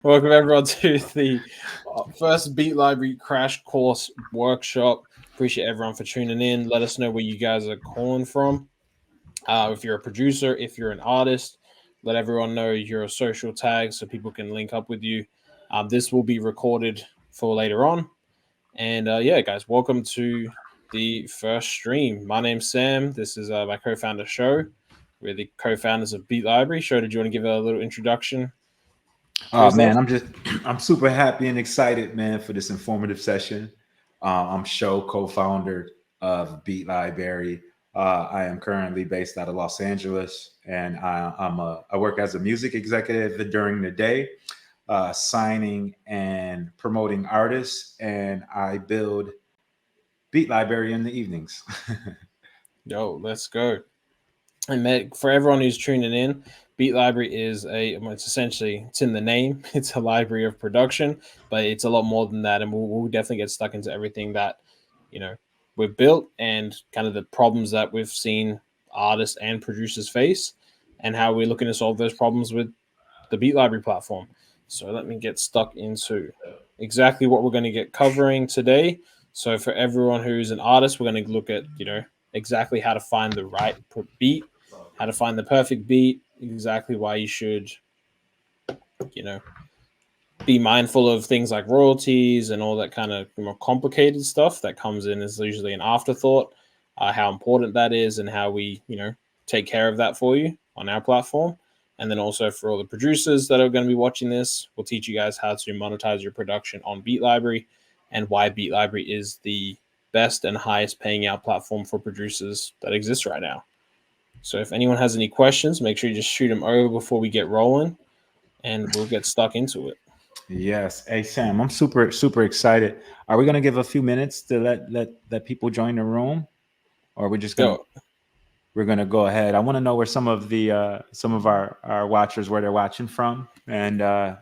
Welcome everyone to the first Beat Library Crash Course workshop. Appreciate everyone for tuning in. Let us know where you guys are calling from. If you're a producer, if you're an artist, let everyone know your social tags so people can link up with you. This will be recorded for later on. And yeah, guys, welcome to the first stream. My name's Sam. This is my co-founder show. We're the co-founders of Beat Library. Show, did you want to give a little introduction to Oh yourself? man, I'm super happy and excited, man, for this informative session. I'm Show, co-founder of Beat Library. I am currently based out of Los Angeles, and I work as a music executive during the day, signing and promoting artists, and I build Beat Library in the evenings. Yo, let's go. And for everyone who's tuning in, Beat Library is it's essentially, it's in the name. It's a library of production, but it's a lot more than that. And we'll definitely get stuck into everything that, you know, we've built and kind of the problems that we've seen artists and producers face and how we're looking to solve those problems with the Beat Library platform. So let me get stuck into exactly what we're going to get covering today. So for everyone who's an artist, we're going to look at, exactly how to find the right beat, how to find the perfect beat, exactly why you should, you know, be mindful of things like royalties and all that kind of more complicated stuff that comes in is usually an afterthought. How important that is and how we, take care of that for you on our platform. And then also for all the producers that are going to be watching this, we'll teach you guys how to monetize your production on Beat Library and why Beat Library is the best and highest paying out platform for producers that exists right now. So if anyone has any questions, make sure you just shoot them over before we get rolling and we'll get stuck into it. Yes. Hey Sam, I'm super excited. Are we gonna give a few minutes to let people join the room, or are we just gonna Yo, we're gonna go ahead? I want to know where some of our watchers where they're watching from, and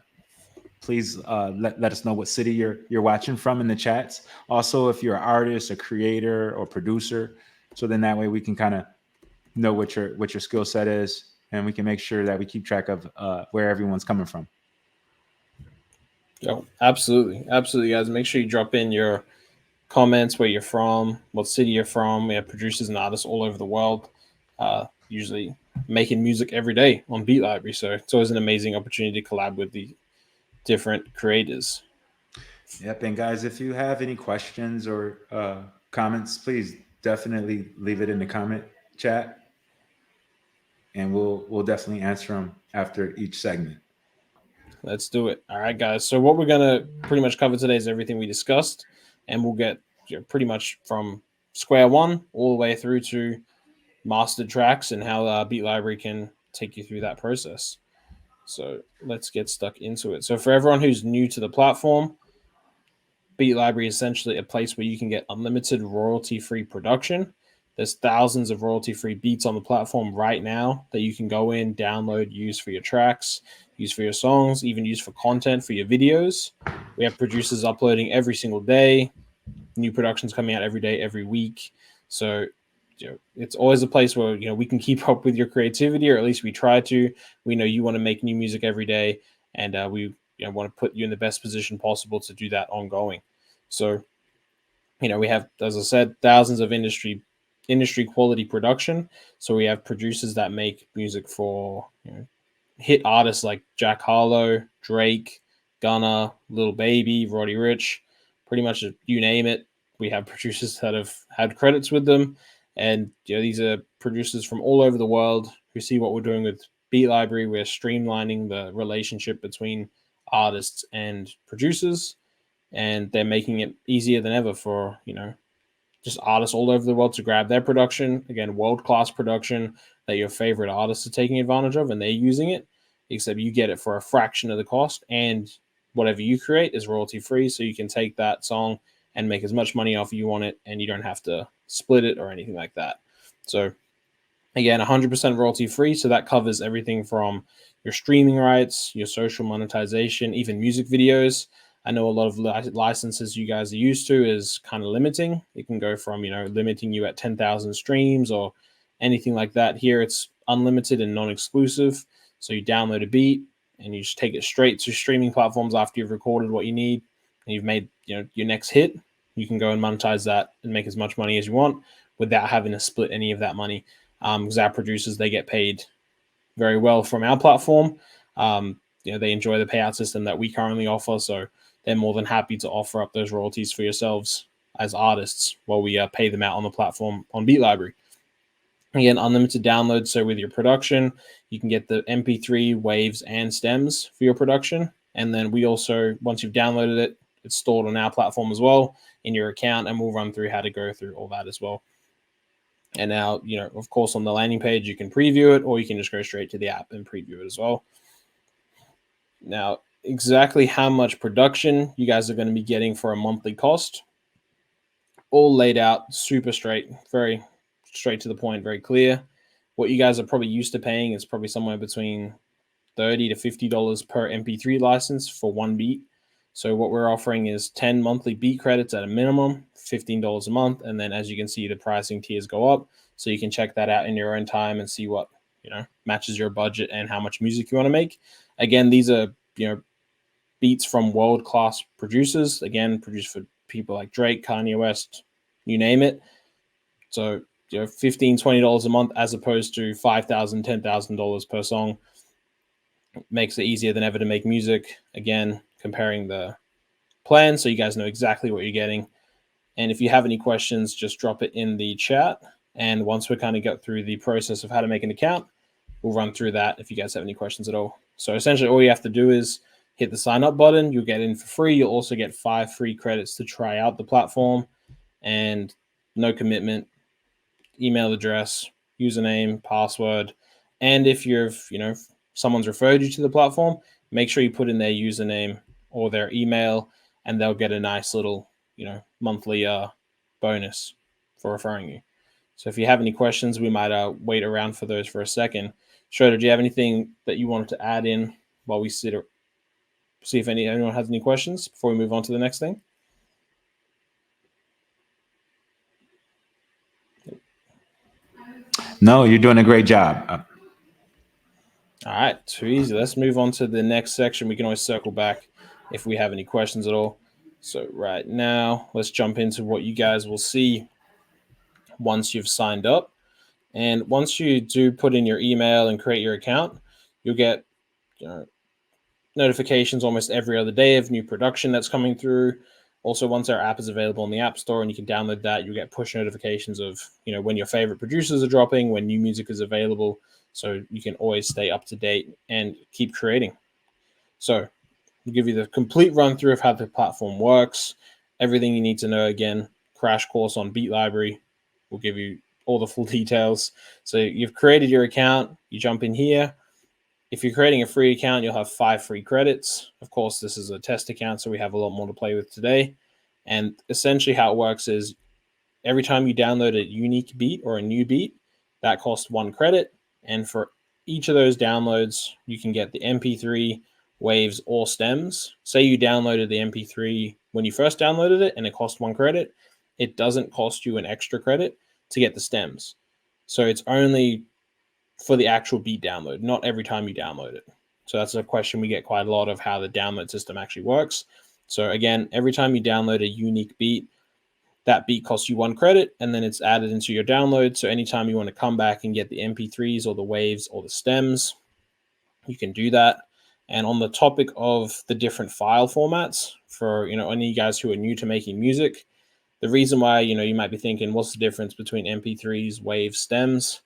please let us know what city you're watching from in the chats. Also, if you're an artist, a creator, or producer, so then that way we can kind of know what your skill set is, and we can make sure that we keep track of where everyone's coming from. yo, absolutely, absolutely, guys. Make sure you drop in your comments where you're from, what city you're from. We have producers and artists all over the world, usually making music every day on Beat Library. So it's always an amazing opportunity to collab with the different creators. Yep. And guys, if you have any questions or comments, please definitely leave it in the comment chat, and we'll definitely answer them after each segment. Let's do it. All right, guys. So what we're gonna pretty much cover today is everything we discussed, and we'll get pretty much from square one all the way through to mastered tracks and how Beat Library can take you through that process. So let's get stuck into it. So for everyone who's new to the platform, Beat Library is essentially a place where you can get unlimited royalty-free production. There's thousands of royalty-free beats on the platform right now that you can go in, download, use for your tracks, use for your songs, even use for content for your videos. We have producers uploading every single day, new productions coming out every day, every week. So it's always a place where we can keep up with your creativity, or at least we try to. We know you want to make new music every day, and we want to put you in the best position possible to do that ongoing. So we have, as I said, thousands of industry quality production. So we have producers that make music for hit artists like Jack Harlow, Drake, Gunna, Lil Baby, Roddy Rich, pretty much you name it. We have producers that have had credits with them, and these are producers from all over the world who see what we're doing with Beat Library. We're streamlining the relationship between artists and producers, and they're making it easier than ever for just artists all over the world to grab their production. Again, world class production that your favorite artists are taking advantage of, and they're using it. Except you get it for a fraction of the cost, and whatever you create is royalty free. So you can take that song and make as much money off you on it, and you don't have to split it or anything like that. So again, 100% royalty free. So that covers everything from your streaming rights, your social monetization, even music videos. I know a lot of licenses you guys are used to is kind of limiting. It can go from, limiting you at 10,000 streams or anything like that. Here it's unlimited and non exclusive. So you download a beat, and you just take it straight to streaming platforms after you've recorded what you need and you've made your next hit. You can go and monetize that and make as much money as you want without having to split any of that money. Because our producers, they get paid very well from our platform. They enjoy the payout system that we currently offer, so they're more than happy to offer up those royalties for yourselves as artists while we pay them out on the platform on Beatlibrary. Again, unlimited downloads. So with your production, you can get the MP3 waves and stems for your production. And then we also, once you've downloaded it, it's stored on our platform as well in your account, and we'll run through how to go through all that as well. And now, of course, on the landing page, you can preview it, or you can just go straight to the app and preview it as well. Now, exactly how much production you guys are going to be getting for a monthly cost, all laid out super straight, very straight to the point, very clear. What you guys are probably used to paying is probably somewhere between $30 to $50 per MP3 license for one beat. So what we're offering is 10 monthly beat credits at a minimum, $15 a month. And then as you can see, the pricing tiers go up. So you can check that out in your own time and see what, matches your budget and how much music you want to make. Again, these are, beats from world-class producers. Again, produced for people like Drake, Kanye West, you name it. So, $15, $20 a month as opposed to $5,000, $10,000 per song. Makes it easier than ever to make music. Again, comparing the plan so you guys know exactly what you're getting. And if you have any questions, just drop it in the chat. And once we kind of get through the process of how to make an account, we'll run through that if you guys have any questions at all. So essentially all you have to do is hit the sign up button. You'll get in for free. You'll also get 5 free credits to try out the platform, and no commitment, email address, username, password. And if someone's referred you to the platform, make sure you put in their username or their email, and they'll get a nice little, monthly bonus for referring you. So if you have any questions, we might wait around for those for a second. Schroeder, do you have anything that you wanted to add in while we see if anyone has any questions before we move on to the next thing? No, you're doing a great job. All right, too easy. Let's move on to the next section. We can always circle back if we have any questions at all. So right now, let's jump into what you guys will see once you've signed up. And once you do put in your email and create your account, you'll get notifications almost every other day of new production that's coming through. Also, once our app is available in the App Store and you can download that, you'll get push notifications of when your favorite producers are dropping, when new music is available, so you can always stay up to date and keep creating. So we'll give you the complete run through of how the platform works, everything you need to know. Again, crash course on Beatlibrary. We'll give you all the full details. So you've created your account, you jump in here. If you're creating a free account, you'll have 5 free credits. Of course, this is a test account, so we have a lot more to play with today. And essentially how it works is every time you download a unique beat or a new beat, that costs 1 credit. And for each of those downloads, you can get the MP3, waves, or stems. Say you downloaded the MP3 when you first downloaded it and it cost 1 credit. It doesn't cost you an extra credit to get the stems. So it's only for the actual beat download, not every time you download it. So that's a question we get quite a lot of, how the download system actually works. So again, every time you download a unique beat, that beat costs you 1 credit, and then it's added into your download. So anytime you want to come back and get the MP3s or the waves or the stems, you can do that. And on the topic of the different file formats for, any of you guys who are new to making music, the reason why, you might be thinking, what's the difference between MP3s, waves, stems?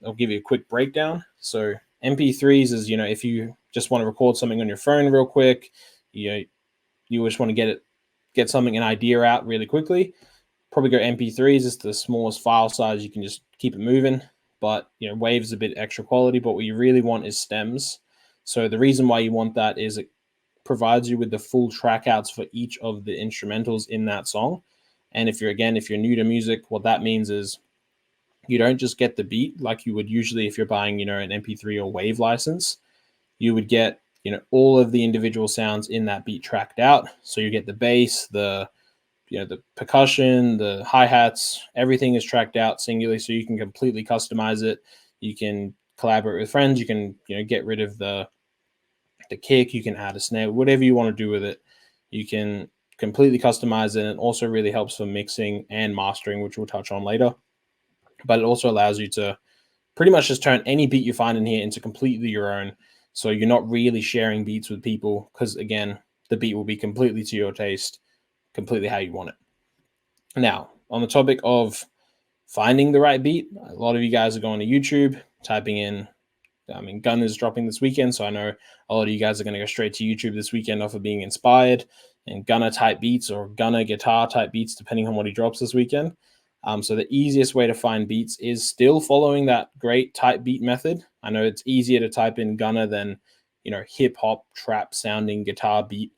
I'll give you a quick breakdown. So MP3s is, if you just want to record something on your phone real quick, you just want to get something, an idea out really quickly, probably go MP3s. It's the smallest file size. You can just keep it moving. But, waves is a bit extra quality, but what you really want is stems. So the reason why you want that is it provides you with the full track outs for each of the instrumentals in that song. And if you're new to music, what that means is you don't just get the beat like you would usually if you're buying, an MP3 or wave license. You would get, all of the individual sounds in that beat tracked out. So you get the bass, the percussion, the hi-hats, everything is tracked out singularly, so you can completely customize it. You can collaborate with friends. You can, get rid of the a kick, you can add a snare, whatever you want to do with it. You can completely customize it. And it also really helps for mixing and mastering, which we'll touch on later. But it also allows you to pretty much just turn any beat you find in here into completely your own. So you're not really sharing beats with people because, again, the beat will be completely to your taste, completely how you want it. Now, on the topic of finding the right beat, a lot of you guys are going to YouTube, typing in, Gunna is dropping this weekend, so I know a lot of you guys are going to go straight to YouTube this weekend off of being inspired and Gunna type beats or Gunna guitar type beats, depending on what he drops this weekend. So the easiest way to find beats is still following that great type beat method. I know it's easier to type in Gunna than, hip hop trap sounding guitar beat.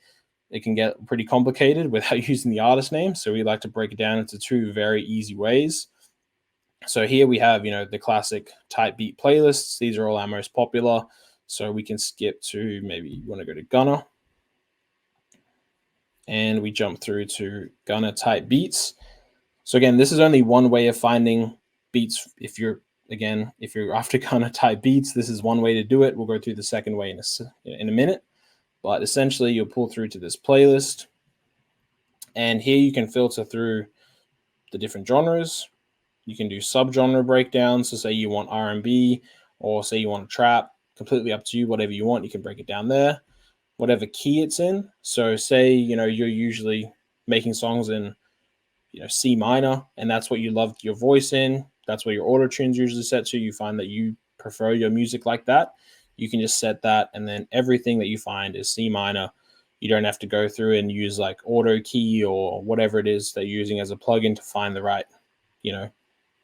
It can get pretty complicated without using the artist name. So we like to break it down into two very easy ways. So here we have, the classic type beat playlists. These are all our most popular. So we can skip to, maybe you want to go to Gunna. And we jump through to Gunna type beats. So again, this is only one way of finding beats. If you're after Gunna type beats, this is one way to do it. We'll go through the second way in a minute. But essentially, you'll pull through to this playlist. And here you can filter through the different genres. You can do subgenre breakdowns. So say you want R&B or say you want a trap, completely up to you, whatever you want. You can break it down there, whatever key it's in. So say, you're usually making songs in, C minor, and that's what you love your voice in. That's where your auto tune's usually set to. You find that you prefer your music like that. You can just set that, and then everything that you find is C minor. You don't have to go through and use like auto key or whatever it is that you're using as a plugin to find the right,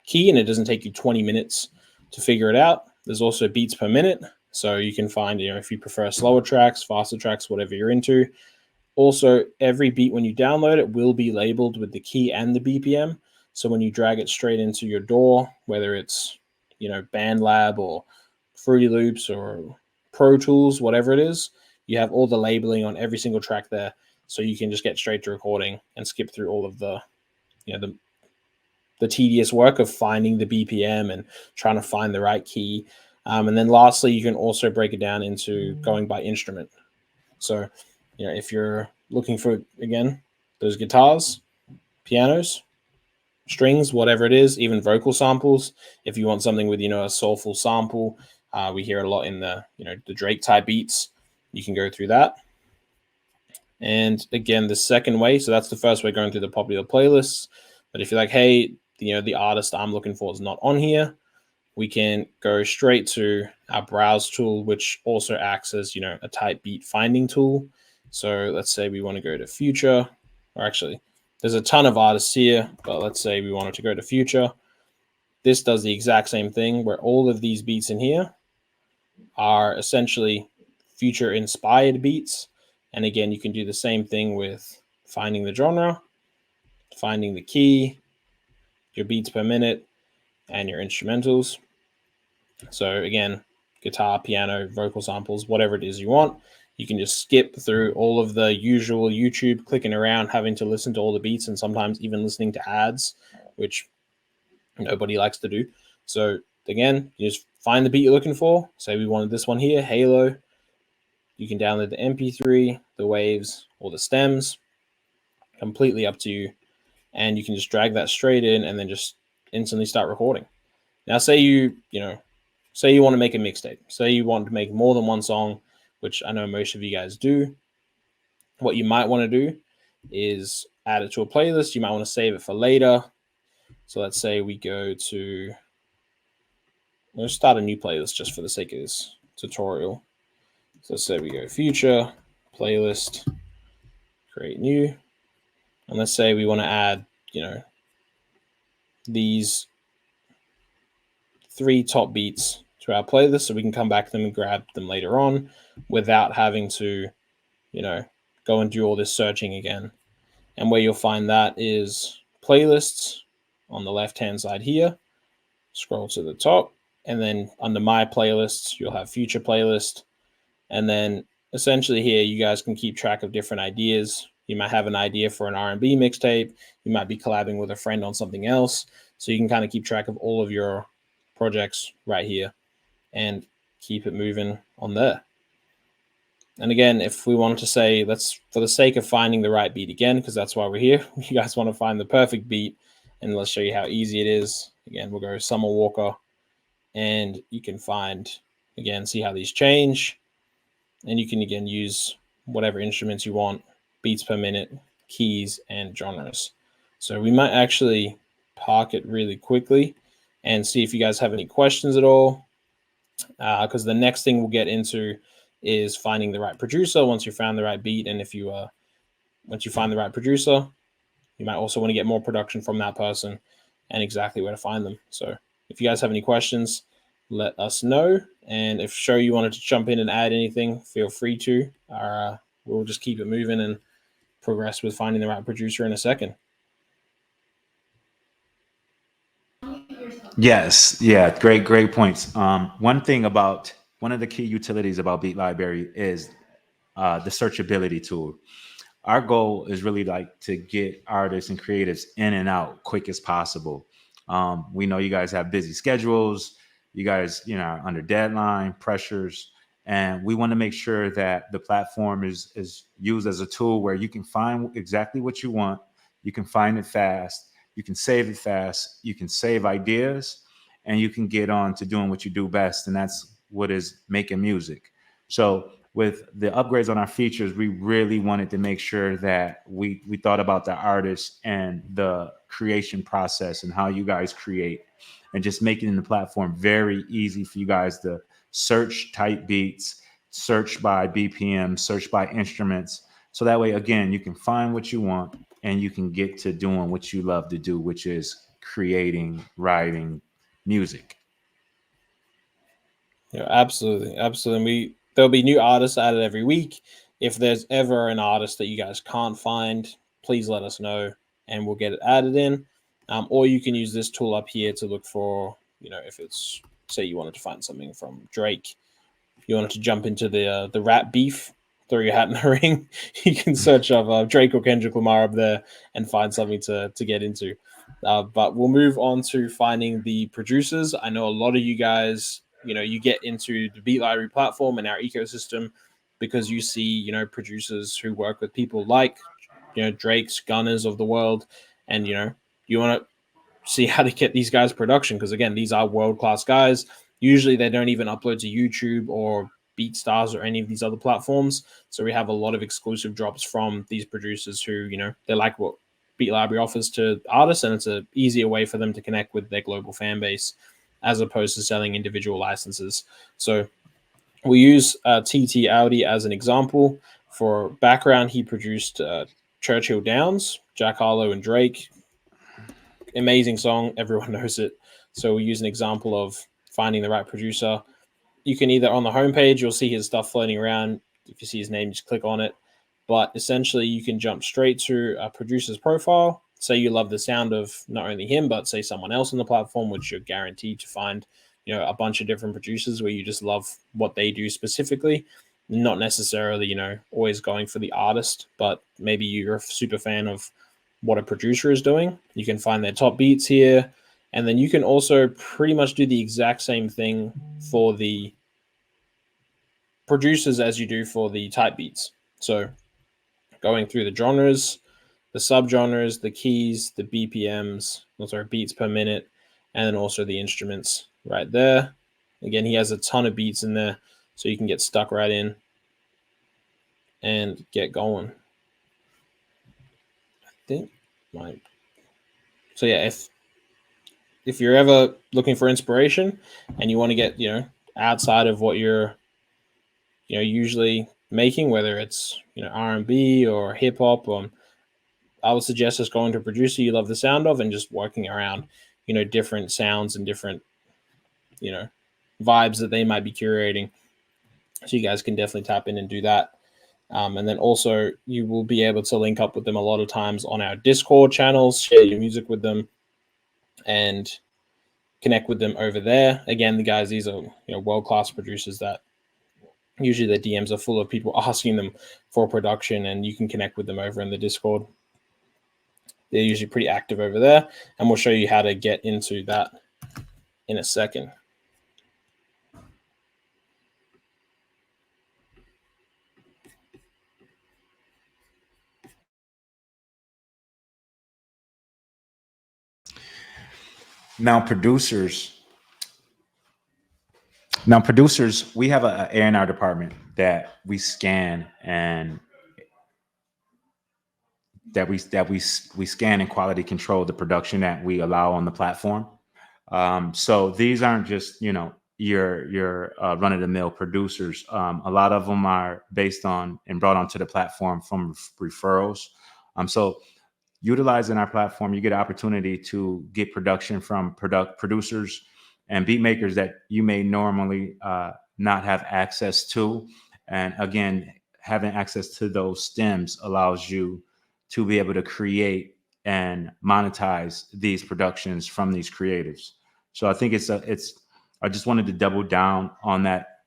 key, and it doesn't take you 20 minutes to figure it out. There's also beats per minute, so you can find, if you prefer slower tracks, faster tracks, whatever you're into. Also, every beat when you download it will be labeled with the key and the BPM. So when you drag it straight into your DAW, whether it's, BandLab or Fruity Loops or Pro Tools, whatever it is, you have all the labeling on every single track there. So you can just get straight to recording and skip through all of the, the tedious work of finding the BPM and trying to find the right key. And then lastly, you can also break it down into going by instrument. So, if you're looking for, again, those guitars, pianos, strings, whatever it is, even vocal samples, if you want something with, a soulful sample, we hear a lot in the, the Drake type beats, you can go through that. And again, the second way, so that's the first way, going through the popular playlists. But if you're like, hey, the artist I'm looking for is not on here, we can go straight to our browse tool, which also acts as, a type beat finding tool. So let's say we want to go to Future, or actually there's a ton of artists here, but let's say we wanted to go to Future. This does the exact same thing where all of these beats in here are essentially Future inspired beats. And again, you can do the same thing with finding the genre, finding the key, your beats per minute, and your instrumentals. So again, guitar, piano, vocal samples, whatever it is you want. You can just skip through all of the usual YouTube clicking around, having to listen to all the beats and sometimes even listening to ads, which nobody likes to do. So again, you just find the beat you're looking for. Say we wanted this one here, Halo. You can download the MP3, the waves, or the stems. Completely up to you. And you can just drag that straight in and then just instantly start recording. Now, say you want to make a mixtape. Say you want to make more than one song, which I know most of you guys do. What you might want to do is add it to a playlist. You might want to save it for later. So let's say we go to, let's start a new playlist just for the sake of this tutorial. So let's say we go Future, playlist, create new. And let's say we want to add, these 3 top beats to our playlist so we can come back to them and grab them later on without having to, go and do all this searching again. And where you'll find that is playlists on the left-hand side here. Scroll to the top, and then under my playlists, you'll have Future playlist. And then essentially here, you guys can keep track of different ideas. You might have an idea for an R&B mixtape. You might be collabing with a friend on something else. So you can kind of keep track of all of your projects right here and keep it moving on there. And again, if we wanted to say, let's, for the sake of finding the right beat again, because that's why we're here, you guys want to find the perfect beat, and let's show you how easy it is. Again, we'll go Summer Walker, and you can find, again, see how these change. And you can, again, use whatever instruments you want, beats per minute, keys, and genres. So we might actually park it really quickly and see if you guys have any questions at all, because the next thing we'll get into is finding the right producer once you found the right beat. And if you once you find the right producer, you might also want to get more production from that person and exactly where to find them. So if you guys have any questions, let us know. And if Show you wanted to jump in and add anything, feel free to. We'll just keep it moving and progress with finding the right producer in a second. Yes, yeah, great points. One of the key utilities about Beatlibrary is the searchability tool. Our goal is really like to get artists and creatives in and out quick as possible. We know you guys have busy schedules, you guys, are under deadline pressures, and we want to make sure that the platform is used as a tool where you can find exactly what you want, you can find it fast, you can save it fast, you can save ideas, and you can get on to doing what you do best, and that's what is making music. So with the upgrades on our features, we really wanted to make sure that we thought about the artists and the creation process and how you guys create, and just making the platform very easy for you guys to search type beats, search by BPM, search by instruments. So that way, again, you can find what you want and you can get to doing what you love to do, which is creating, writing music. Yeah, absolutely, absolutely. There'll be new artists added every week. If there's ever an artist that you guys can't find, please let us know, and we'll get it added in. Or you can use this tool up here to look for, if it's, say you wanted to find something from Drake, you wanted to jump into the rap beef, throw your hat in the ring, you can search up Drake or Kendrick Lamar up there and find something to get into. But we'll move on to finding the producers. I know a lot of you guys, you get into the Beatlibrary platform and our ecosystem because you see, producers who work with people like, Drake's, Gunners of the world, and you want to see how to get these guys production, because again, these are world-class guys. Usually they don't even upload to YouTube or BeatStars or any of these other platforms, so we have a lot of exclusive drops from these producers who, they like what Beatlibrary offers to artists, and it's an easier way for them to connect with their global fan base as opposed to selling individual licenses. So we use TT Audi as an example. For background, he produced Churchill Downs, Jack Harlow, and Drake. Amazing song, everyone knows it. So we use an example of finding the right producer. You can either, on the homepage, you'll see his stuff floating around. If you see his name, just click on it. But essentially, you can jump straight to a producer's profile. Say you love the sound of not only him, but say someone else on the platform, which you're guaranteed to find, a bunch of different producers where you just love what they do specifically. Not necessarily, always going for the artist, but maybe you're a super fan of what a producer is doing. You can find their top beats here. And then you can also pretty much do the exact same thing for the producers as you do for the type beats. So going through the genres, the subgenres, the keys, the BPMs, beats per minute, and then also the instruments right there. Again, he has a ton of beats in there, so you can get stuck right in and get going. I think so yeah, if you're ever looking for inspiration and you want to get, outside of what you're, usually making, whether it's, R&B or hip hop, I would suggest just going to a producer you love the sound of and just working around, different sounds and different, vibes that they might be curating. So you guys can definitely tap in and do that. And then also you will be able to link up with them a lot of times on our Discord channels, share your music with them, and connect with them over there. Again, the guys, these are, world-class producers that usually their DMs are full of people asking them for production, and you can connect with them over in the Discord. They're usually pretty active over there, and we'll show you how to get into that in a second. Now, producers, we have a A&R department that we scan and we scan and quality control the production that we allow on the platform. So these aren't just your run of the mill producers. A lot of them are based on and brought onto the platform from referrals. So utilizing our platform, you get an opportunity to get production from producers and beat makers that you may normally not have access to. And again, having access to those stems allows you to be able to create and monetize these productions from these creatives. So I think I just wanted to double down on that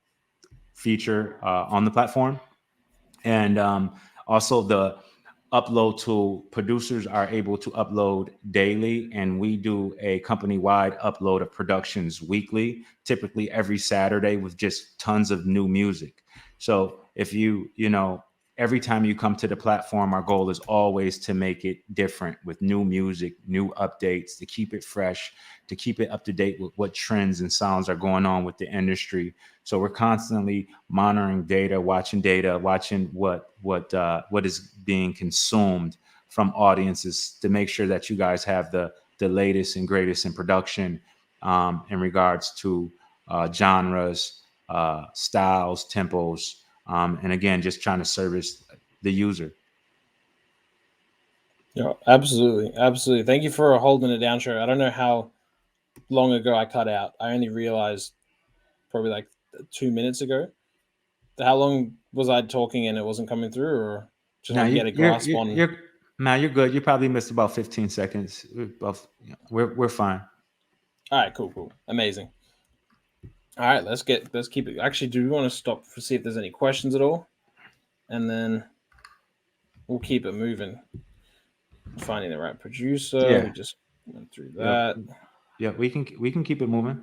feature on the platform. And also the upload tool, producers are able to upload daily, and we do a company-wide upload of productions weekly, typically every Saturday, with just tons of new music. So if every time you come to the platform, our goal is always to make it different with new music, new updates, to keep it fresh, to keep it up to date with what trends and sounds are going on with the industry. So we're constantly monitoring data, watching what is being consumed from audiences to make sure that you guys have the latest and greatest in production in regards to genres, styles, tempos, and again, just trying to service the user. Yeah, absolutely, absolutely. Thank you for holding it down, Sure. I don't know how long ago I cut out. I only realized probably like 2 minutes ago. How long was I talking and it wasn't coming through, or just Now want to you, get a grasp on? you're good. You probably missed about 15 seconds. We're fine. All right, cool, cool, amazing. All right, let's keep it. Actually, do we want to stop for see if there's any questions at all, and then we'll keep it moving. Finding the right producer. We Yeah. just went through Yep. that. Yeah. We can keep it moving.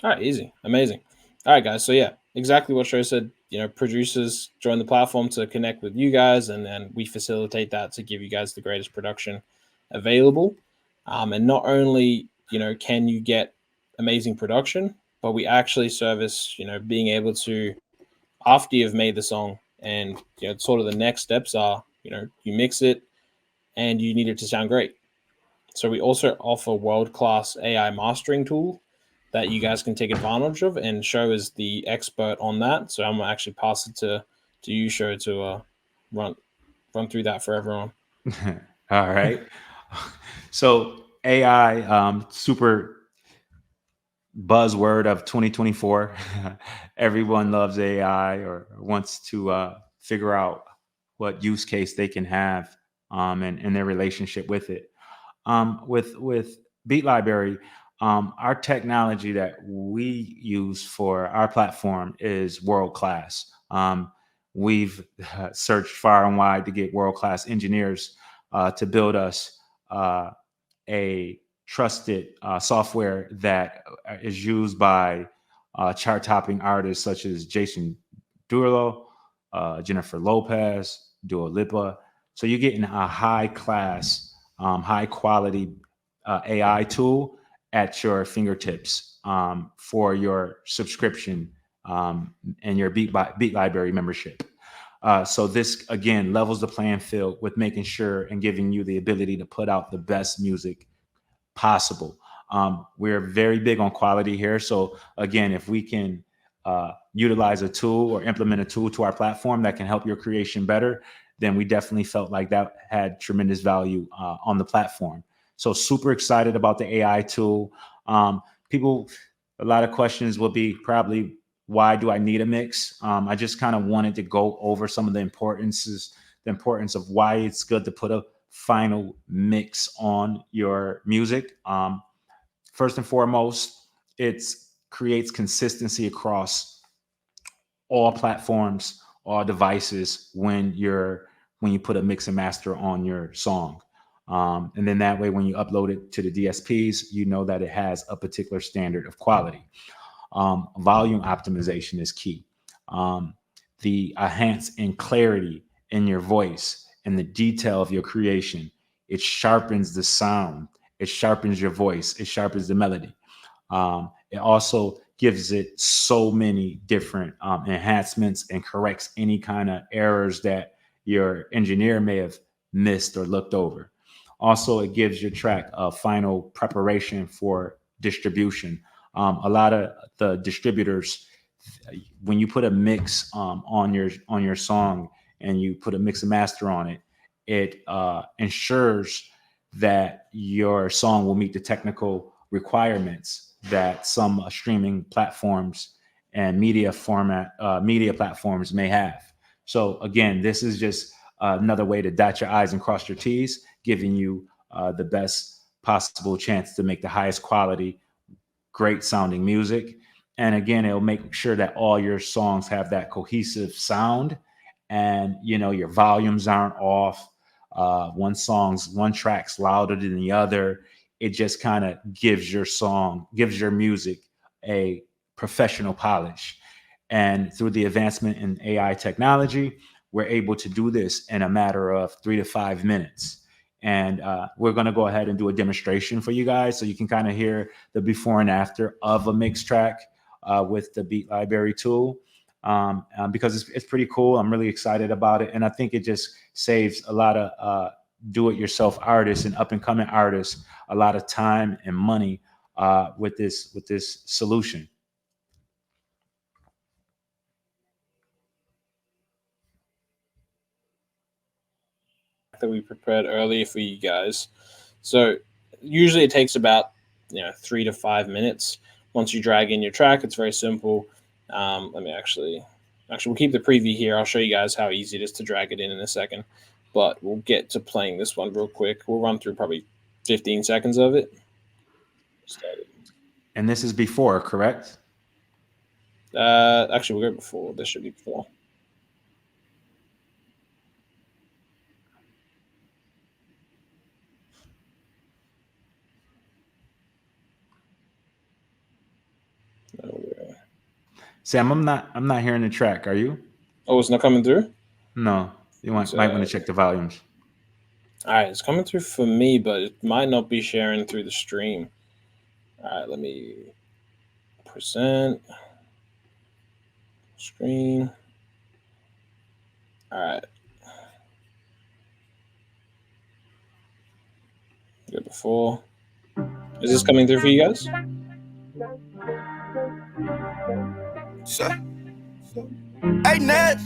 All right, easy, amazing. All right, guys. So yeah, exactly what Show said. Producers join the platform to connect with you guys, and we facilitate that to give you guys the greatest production available. And not only can you get amazing production, but we actually service being able to, after you've made the song, and sort of the next steps are you mix it and you need it to sound great. So we also offer world-class AI mastering tool that you guys can take advantage of, and Show is the expert on that. So I'm gonna actually pass it to you, Show, to run run through that for everyone. All right. So AI, super buzzword of 2024. Everyone loves AI or wants to figure out what use case they can have and their relationship with it. With Beatlibrary, our technology that we use for our platform is world class. We've searched far and wide to get world class engineers to build us a trusted software that is used by chart topping artists such as Jason Derulo, Jennifer Lopez, Dua Lipa. So you're getting a high class, high quality AI tool at your fingertips for your subscription and your Beatlibrary membership. So this again levels the playing field with making sure and giving you the ability to put out the best music possible. We're very big on quality here. So again, if we can utilize a tool or implement a tool to our platform that can help your creation better, then we definitely felt like that had tremendous value on the platform. So super excited about the AI tool. People, a lot of questions will be probably, why do I need a mix? I just kind of wanted to go over some of the importance of why it's good to put a final mix on your music. First and foremost, it creates consistency across all platforms, all devices when you put a mix and master on your song. And then that way, when you upload it to the DSPs, you know that it has a particular standard of quality. Volume optimization is key. The enhance and clarity in your voice and the detail of your creation. It sharpens the sound It sharpens your voice. It sharpens the melody. It also gives it so many different enhancements and corrects any kind of errors that your engineer may have missed or looked over. Also, it gives your track a final preparation for distribution. A lot of the distributors, when you put a mix on your song and you put a mix and master on it, it ensures that your song will meet the technical requirements that some streaming platforms and media platforms may have. So again, this is just another way to dot your I's and cross your T's, giving you the best possible chance to make the highest quality, great sounding music. And again, it'll make sure that all your songs have that cohesive sound, and your volumes aren't off. One track's louder than the other. It just kind of gives your music a professional polish. And through the advancement in AI technology, we're able to do this in a matter of 3 to 5 minutes. And we're going to go ahead and do a demonstration for you guys so you can kind of hear the before and after of a mix track with the Beatlibrary tool. Because it's pretty cool. I'm really excited about it. And I think it just saves a lot of do-it-yourself artists and up-and-coming artists a lot of time and money with this solution. That we prepared earlier for you guys. So usually it takes about 3 to 5 minutes. Once you drag in your track, it's very simple. Let me actually we'll keep the preview here. I'll show you guys how easy it is to drag it in a second, but we'll get to playing this one real quick. We'll run through probably 15 seconds of it. And this is before, correct? Actually, we'll go before. This should be before. Sam, I'm not hearing the track. Are you? Oh, it's not coming through? No. You might want to check the volumes. All right, it's coming through for me, but it might not be sharing through the stream. All right, let me present screen. All right. Go before. Is this coming through for you guys? Sure. Hey, Ned.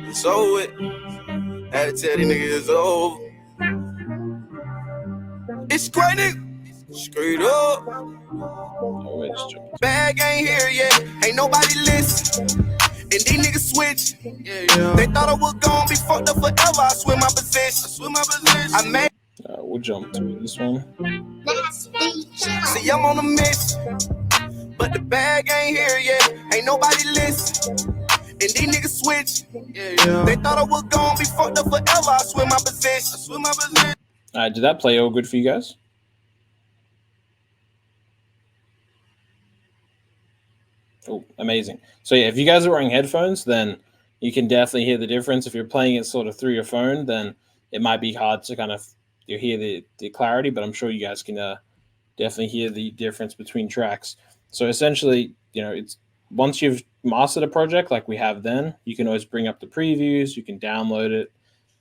It's over with. Had to tell these niggas it's over. It's great, nigga. Straight up. Bag ain't here yet. Ain't nobody listen. And these niggas switch. Yeah. They thought I was gonna be fucked up forever. I swim my position. I made. We'll jump through this one. See, I'm on a mission. But the bag ain't here yet. Ain't nobody listen. And these niggas switch. Yeah. They thought I was gonna be fucked up forever. I swim my position. All right, did that play all good for you guys? Oh, amazing. So yeah, if you guys are wearing headphones, then you can definitely hear the difference. If you're playing it sort of through your phone, then it might be hard to kind of hear the clarity, but I'm sure you guys can definitely hear the difference between tracks. So essentially, it's once you've mastered a project like we have, then you can always bring up the previews, you can download it.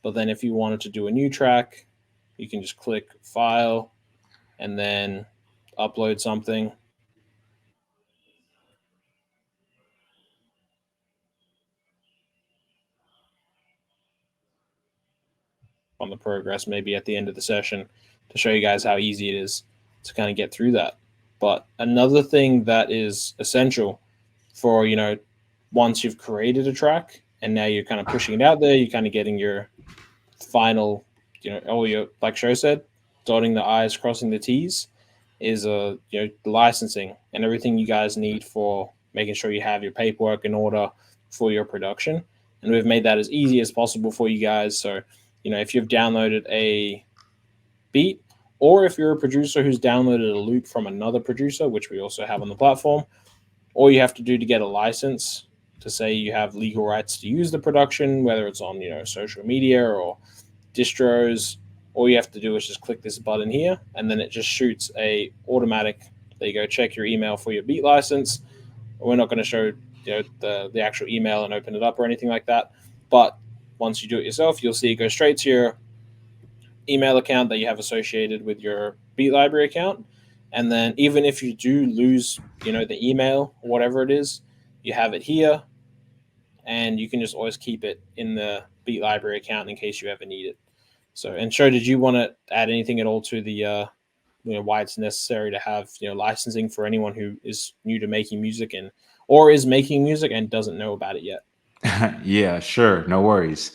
But then if you wanted to do a new track, you can just click file and then upload something. On the progress, maybe at the end of the session, to show you guys how easy it is to kind of get through that. But another thing that is essential for, once you've created a track and now you're kind of pushing it out there, you're kind of getting your final, all your, like Sho said, dotting the I's, crossing the T's, is the licensing and everything you guys need for making sure you have your paperwork in order for your production. And we've made that as easy as possible for you guys. So, if you've downloaded a beat, or if you're a producer who's downloaded a loop from another producer, which we also have on the platform, all you have to do to get a license to say you have legal rights to use the production, whether it's on social media or distros, all you have to do is just click this button here, and then it just shoots a automatic. There you go. Check your email for your beat license. We're not going to show the actual email and open it up or anything like that. But once you do it yourself, you'll see it go straight to your email account that you have associated with your Beatlibrary account. And then even if you do lose, the email or whatever it is, you have it here, and you can just always keep it in the Beatlibrary account in case you ever need it. So, and Sho, did you want to add anything at all to the why it's necessary to have licensing for anyone who is new to making music or is making music and doesn't know about it yet? Yeah, sure, no worries.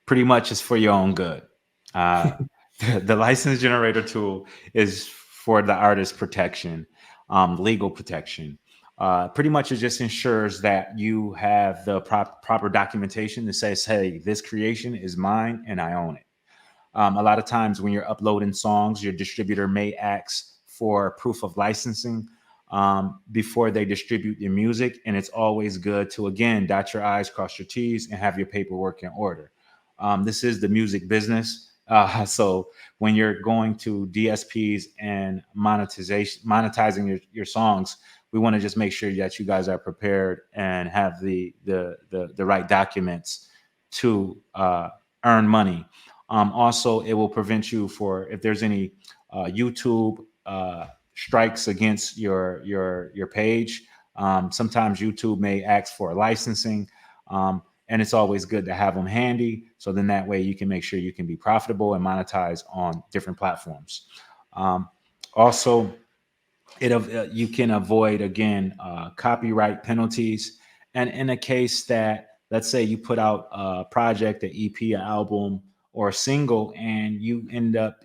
Pretty much it's for your own good. The license generator tool is for the artist protection, legal protection. Pretty much it just ensures that you have the proper documentation that says, hey, this creation is mine and I own it. A lot of times when you're uploading songs, your distributor may ask for proof of licensing before they distribute your music. And it's always good to, again, dot your I's, cross your T's, and have your paperwork in order. This is the music business. So when you're going to DSPs and monetizing your songs, we want to just make sure that you guys are prepared and have the right documents to earn money. Also, it will prevent you for if there's any YouTube strikes against your page. Sometimes YouTube may ask for licensing, and it's always good to have them handy. So then that way you can make sure you can be profitable and monetize on different platforms. Also, you can avoid again copyright penalties. And in a case that, let's say you put out a project, an EP, an album, or a single, and you end up,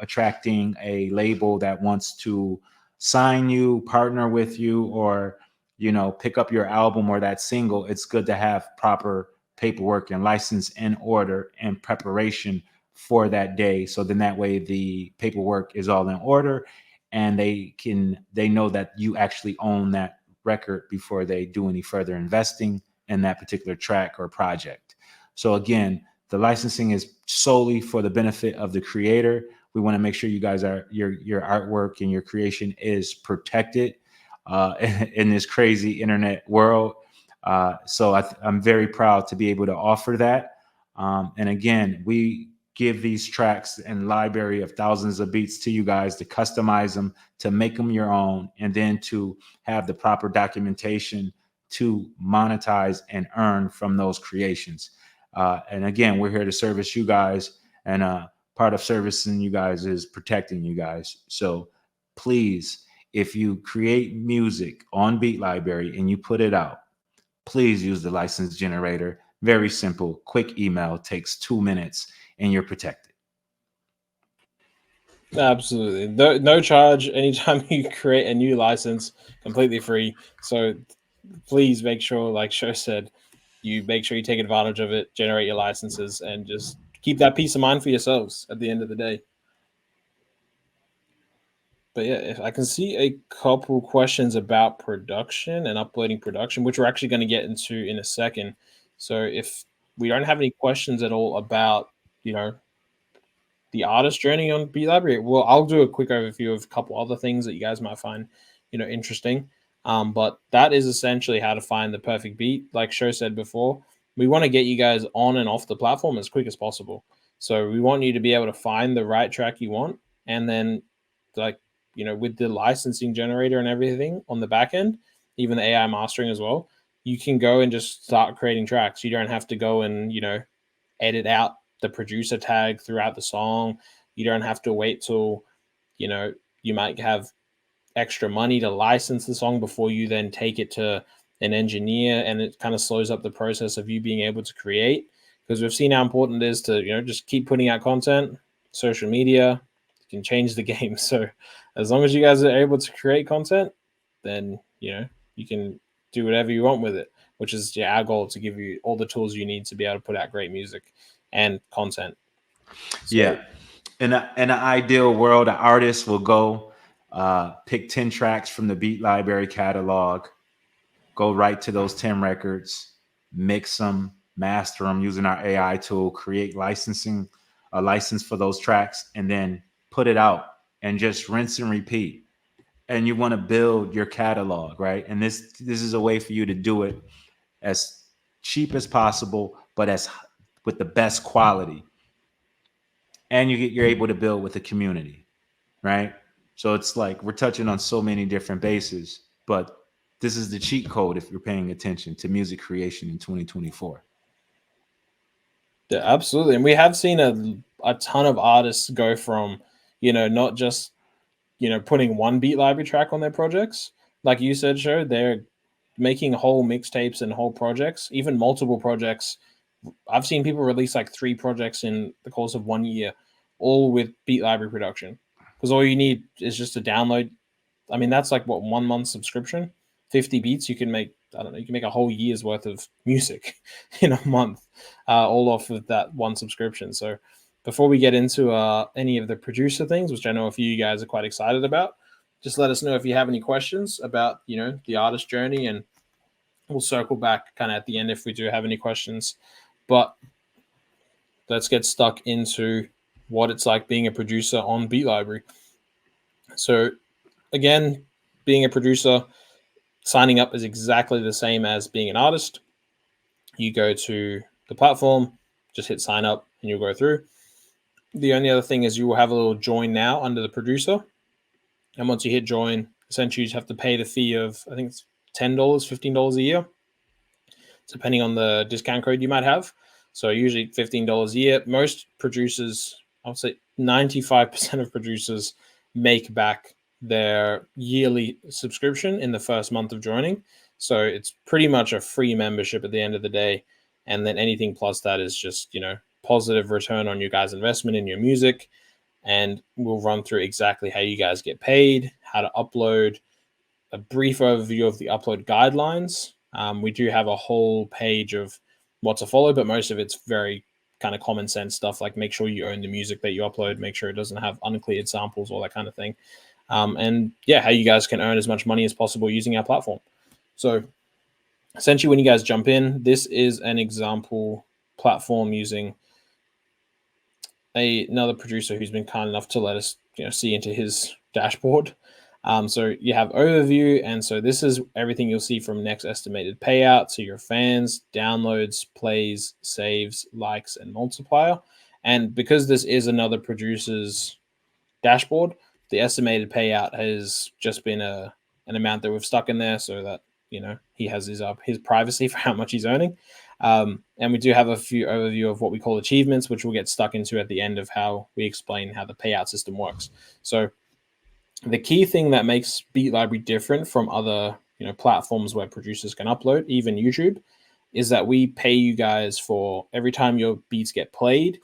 attracting a label that wants to sign you, partner with you, or, pick up your album or that single, it's good to have proper paperwork and license in order and preparation for that day. So then that way the paperwork is all in order and they know that you actually own that record before they do any further investing in that particular track or project. So again, the licensing is solely for the benefit of the creator. We want to make sure you guys your artwork and your creation is protected in this crazy internet world. So I'm very proud to be able to offer that. And again, we give these tracks and library of thousands of beats to you guys to customize them, to make them your own, and then to have the proper documentation to monetize and earn from those creations. And again, we're here to service you guys, and part of servicing you guys is protecting you guys. So please, if you create music on Beatlibrary and you put it out, please use the license generator. Very simple, quick email, takes 2 minutes, and you're protected. Absolutely. No charge anytime you create a new license, completely free. So please make sure, like Sho said, you make sure you take advantage of it, generate your licenses, and just keep that peace of mind for yourselves at the end of the day. But yeah, if I can see a couple questions about production and uploading production, which we're actually going to get into in a second. So if we don't have any questions at all about, the artist journey on Beatlibrary, well, I'll do a quick overview of a couple other things that you guys might find, interesting. But that is essentially how to find the perfect beat. Like Sho said before, we want to get you guys on and off the platform as quick as possible. So we want you to be able to find the right track you want, and then with the licensing generator and everything on the back end, even the AI mastering as well, you can go and just start creating tracks. You don't have to go and, edit out the producer tag throughout the song. You don't have to wait till, you might have extra money to license the song before you then take it to an engineer, and it kind of slows up the process of you being able to create, because we've seen how important it is to, just keep putting out content. Social media can change the game. So as long as you guys are able to create content, then, you can do whatever you want with it, which is our goal, to give you all the tools you need to be able to put out great music and content. So, yeah. In an ideal world, an artist will go pick 10 tracks from the Beatlibrary catalog, go right to those 10 records, mix them, master them using our AI tool, create licensing a license for those tracks and then put it out and just rinse and repeat. And you want to build your catalog, right? And this is a way for you to do it as cheap as possible, but as with the best quality. And you're able to build with the community, right? So it's like we're touching on so many different bases, but this is the cheat code if you're paying attention to music creation in 2024. Yeah, absolutely. And we have seen a ton of artists go from, not just, putting one beat library track on their projects. Like you said, Sho, they're making whole mixtapes and whole projects, even multiple projects. I've seen people release like 3 projects in the course of 1 year, all with beat library production. Because all you need is just to download. I mean, that's like what, 1 month subscription, 50 beats. You can make, I don't know, you can make a whole year's worth of music in a month, all off of that one subscription. So before we get into any of the producer things, which I know a few of you guys are quite excited about, just let us know if you have any questions about, the artist journey, and we'll circle back kind of at the end if we do have any questions. But let's get stuck into what it's like being a producer on Beatlibrary. So again, being a producer, signing up is exactly the same as being an artist. You go to the platform, just hit sign up, and you'll go through. The only other thing is you will have a little join now under the producer. And once you hit join, essentially you just have to pay the fee of, I think it's $10, $15 a year, depending on the discount code you might have. So usually $15 a year. Most producers, I would say 95% of producers make back their yearly subscription in the first month of joining. So it's pretty much a free membership at the end of the day. And then anything plus that is just, positive return on your guys' investment in your music. And we'll run through exactly how you guys get paid, how to upload, a brief overview of the upload guidelines. We do have a whole page of what to follow, but most of it's very kind of common sense stuff, like make sure you own the music that you upload, make sure it doesn't have uncleared samples, all that kind of thing. And yeah, how you guys can earn as much money as possible using our platform. So essentially when you guys jump in, this is an example platform using another producer who's been kind enough to let us see into his dashboard. So you have overview, and so this is everything you'll see from next estimated payout to your fans, downloads, plays, saves, likes, and multiplier. And because this is another producer's dashboard, the estimated payout has just been an amount that we've stuck in there so that he has his privacy for how much he's earning. And we do have a few overview of what we call achievements, which we'll get stuck into at the end of how we explain how the payout system works. So the key thing that makes Beatlibrary different from other platforms where producers can upload, even YouTube, is that we pay you guys for every time your beats get played,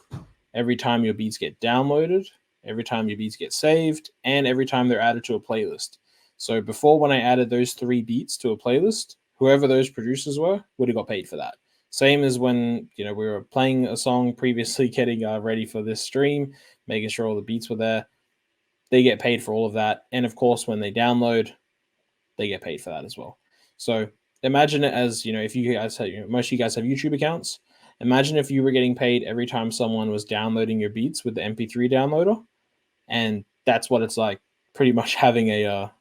every time your beats get downloaded, every time your beats get saved, and every time they're added to a playlist. So before, when I added those 3 beats to a playlist, whoever those producers were would have got paid for that. Same as when we were playing a song previously, getting ready for this stream, making sure all the beats were there. They get paid for all of that. And of course, when they download, they get paid for that as well. So imagine it as, if you guys have, most of you guys have YouTube accounts. Imagine if you were getting paid every time someone was downloading your beats with the MP3 downloader. And that's what it's like, pretty much having a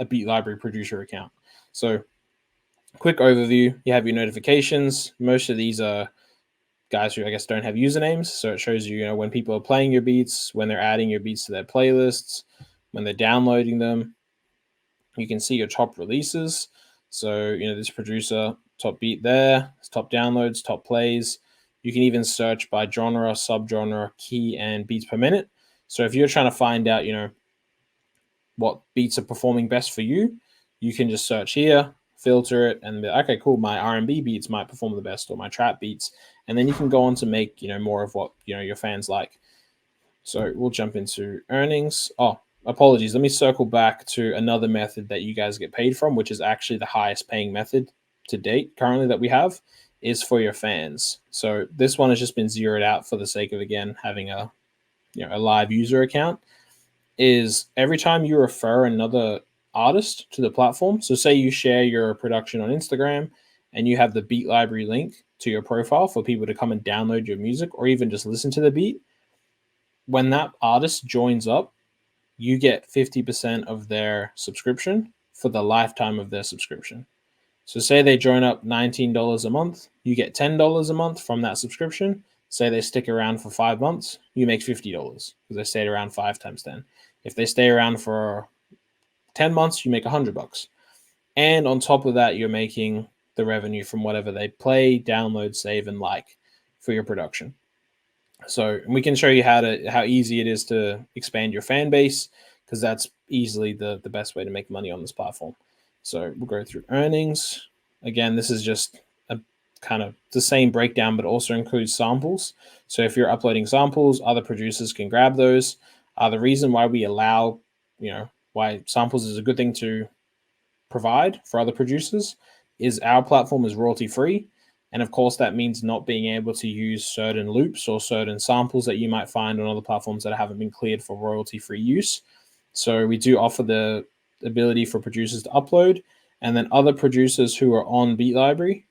Beatlibrary producer account. So quick overview, you have your notifications. Most of these are guys who I guess don't have usernames. So it shows you, when people are playing your beats, when they're adding your beats to their playlists, when they're downloading them. You can see your top releases. So, this producer, top beat there, top downloads, top plays. You can even search by genre, subgenre, key, and beats per minute. So if you're trying to find out, what beats are performing best for you, you can just search here, filter it, and be like, okay, cool, my R&B beats might perform the best, or my trap beats. And then you can go on to make, more of what, your fans like. So we'll jump into earnings. Oh, apologies. Let me circle back to another method that you guys get paid from, which is actually the highest paying method to date currently that we have, is for your fans. So this one has just been zeroed out for the sake of, again, having a live user account. Is every time you refer another artist to the platform, so say you share your production on Instagram and you have the Beatlibrary link to your profile for people to come and download your music or even just listen to the beat, when that artist joins up, you get 50% of their subscription for the lifetime of their subscription. So say they join up $19 a month, you get $10 a month from that subscription. Say they stick around for 5 months, you make $50 because they stayed around 5 times 10. If they stay around for 10 months, you make $100. And on top of that, you're making the revenue from whatever they play, download, save, and like for your production. So we can show you how easy it is to expand your fan base, because that's easily the best way to make money on this platform. So we'll go through earnings. Again, this is just a kind of the same breakdown, but also includes samples. So if you're uploading samples, other producers can grab those. The reason why we allow, why samples is a good thing to provide for other producers is our platform is royalty free. And of course, that means not being able to use certain loops or certain samples that you might find on other platforms that haven't been cleared for royalty-free use. So we do offer the ability for producers to upload, and then other producers who are on Beatlibrary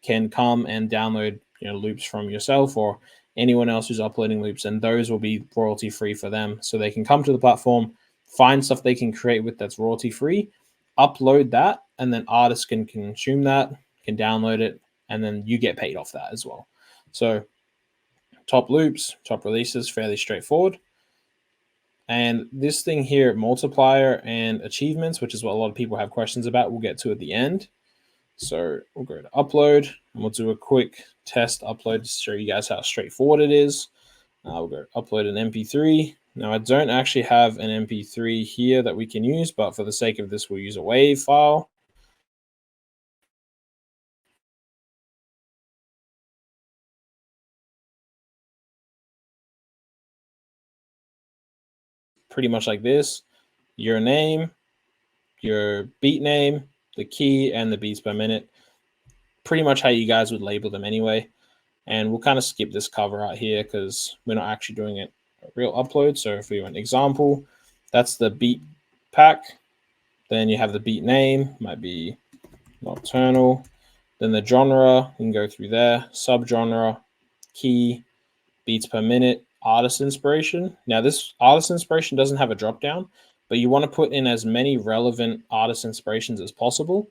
can come and download loops from yourself or anyone else who's uploading loops, and those will be royalty-free for them. So they can come to the platform, find stuff they can create with that's royalty-free, upload that, and then artists can consume that, can download it, and then you get paid off that as well. So top loops, top releases, fairly straightforward. And this thing here, multiplier and achievements, which is what a lot of people have questions about, we'll get to at the end. So we'll go to upload, and we'll do a quick test upload to show you guys how straightforward it is. We'll go upload an MP3. Now, I don't actually have an MP3 here that we can use, but for the sake of this, we'll use a WAV file. Pretty much like this: your name, your beat name, the key, and the beats per minute. Pretty much how you guys would label them anyway. And we'll kind of skip this cover out here because we're not actually doing it a real upload. So if we want example, that's the beat pack. Then you have the beat name, might be nocturnal. Then the genre, you can go through there, subgenre, key, beats per minute, artist inspiration. Now this artist inspiration doesn't have a drop down, but you want to put in as many relevant artist inspirations as possible.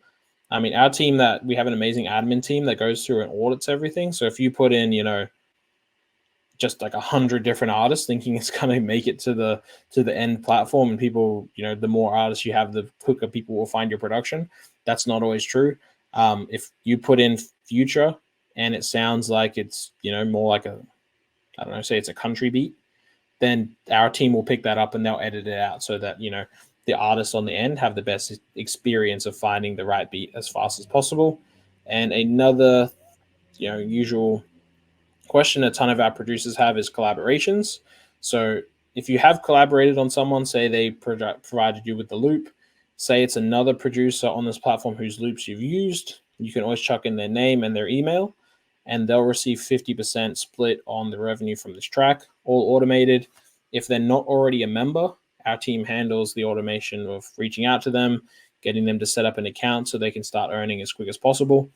I mean, our team, that we have an amazing admin team that goes through and audits everything. So if you put in, just like 100 different artists thinking it's going to make it to the end platform, and people, the more artists you have, the quicker people will find your production. That's not always true. If you put in future and it sounds like it's, more like say it's a country beat, then our team will pick that up and they'll edit it out so that, the artists on the end have the best experience of finding the right beat as fast as possible. And another, usual question a ton of our producers have is collaborations. So if you have collaborated on someone, say they provided you with the loop, say it's another producer on this platform whose loops you've used, you can always chuck in their name and their email, and they'll receive 50% split on the revenue from this track, all automated. If they're not already a member, our team handles the automation of reaching out to them, getting them to set up an account so they can start earning as quick as possible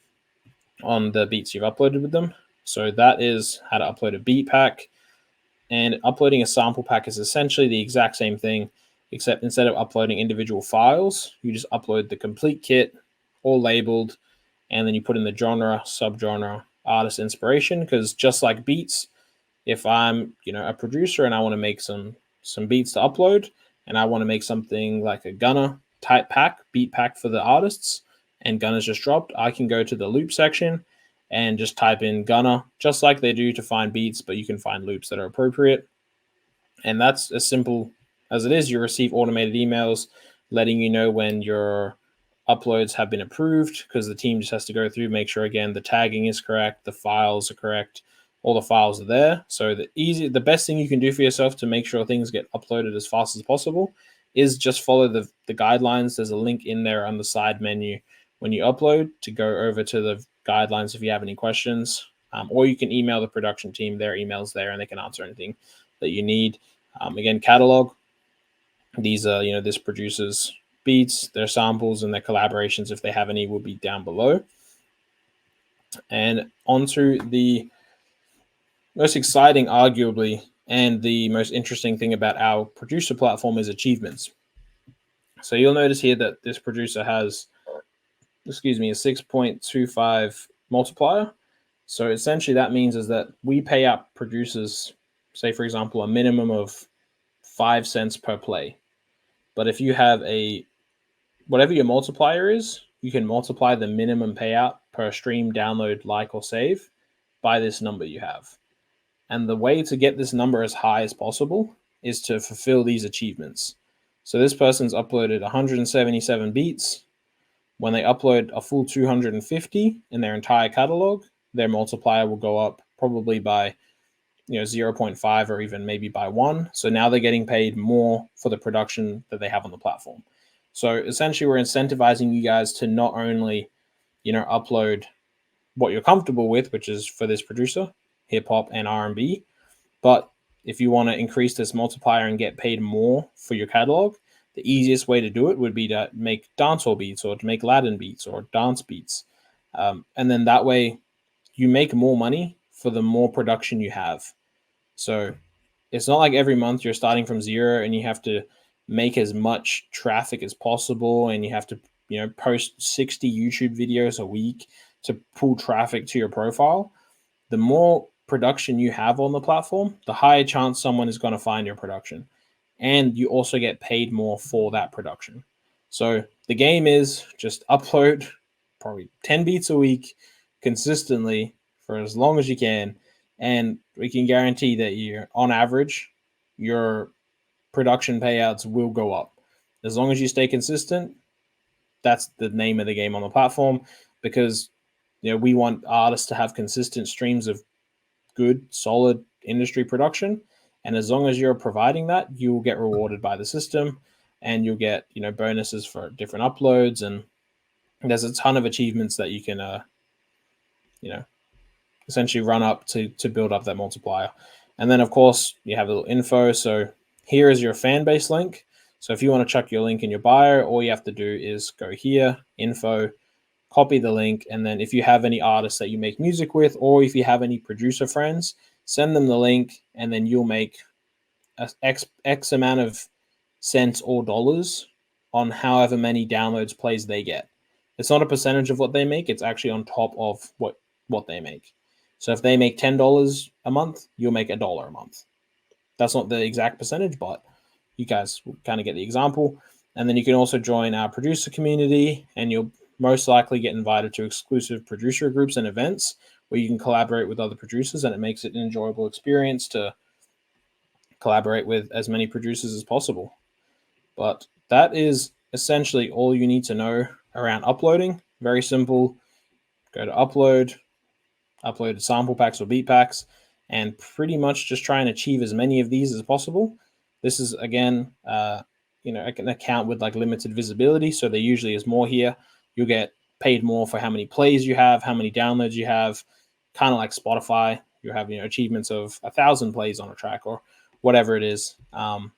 on the beats you've uploaded with them. So that is how to upload a beat pack. And uploading a sample pack is essentially the exact same thing, except instead of uploading individual files, you just upload the complete kit, all labeled, and then you put in the genre, subgenre, artist inspiration. Because just like beats, if I'm a producer and I want to make some beats to upload, and I want to make something like a Gunna type pack, beat pack for the artists, and Gunna's just dropped, I can go to the loop section and just type in Gunna, just like they do to find beats, but you can find loops that are appropriate. And that's as simple as it is. You receive automated emails letting you know when your uploads have been approved, because the team just has to go through, make sure, again, the tagging is correct, the files are correct, all the files are there. So the best thing you can do for yourself to make sure things get uploaded as fast as possible is just follow the guidelines. There's a link in there on the side menu when you upload to go over to the guidelines if you have any questions, or you can email the production team. Their email's there and they can answer anything that you need. Again, catalog. These are, this producer's beats, their samples, and their collaborations, if they have any, will be down below. And onto the most exciting, arguably, And the most interesting thing about our producer platform is achievements. So you'll notice here that this producer has, a 6.25 multiplier. So essentially that means is that we pay out producers, say for example, a minimum of 5 cents per play. But if you have whatever your multiplier is, you can multiply the minimum payout per stream, download, like, or save by this number you have. And the way to get this number as high as possible is to fulfill these achievements. So this person's uploaded 177 beats. When they upload a full 250 in their entire catalog, their multiplier will go up probably by 0.5 or even maybe by 1. So now they're getting paid more for the production that they have on the platform. So essentially we're incentivizing you guys to not only, upload what you're comfortable with, which is for this producer, hip hop and R&B, but if you want to increase this multiplier and get paid more for your catalog, the easiest way to do it would be to make dancehall beats or to make Latin beats or dance beats. And then that way you make more money for the more production you have. So it's not like every month you're starting from zero and you have to make as much traffic as possible and you have to, post 60 YouTube videos a week to pull traffic to your profile. The more production you have on the platform, the higher chance someone is going to find your production. And you also get paid more for that production. So the game is just upload probably 10 beats a week consistently for as long as you can. And we can guarantee that on average, your production payouts will go up. As long as you stay consistent, that's the name of the game on the platform, because we want artists to have consistent streams of good, solid industry production. And as long as you're providing that, you will get rewarded by the system and you'll get, bonuses for different uploads. And there's a ton of achievements that you can, essentially run up to build up that multiplier. And then of course you have a little info. So here is your fan base link. So if you want to chuck your link in your bio, all you have to do is go here, info, copy the link. And then if you have any artists that you make music with, or if you have any producer friends, send them the link and then you'll make X amount of cents or dollars on however many downloads, plays they get. It's not a percentage of what they make. It's actually on top of what they make. So if they make $10 a month, you'll make $1 a month. That's not the exact percentage, but you guys will kind of get the example. And then you can also join our producer community and you'll most likely get invited to exclusive producer groups and events where you can collaborate with other producers, and it makes it an enjoyable experience to collaborate with as many producers as possible. But that is essentially all you need to know around uploading. Very simple. Go to upload sample packs or beat packs, and pretty much just try and achieve as many of these as possible. This is, again, an account with like limited visibility, so there usually is more here. You'll get paid more for how many plays you have, how many downloads you have, kind of like Spotify. You have achievements of 1,000 plays on a track or whatever it is. But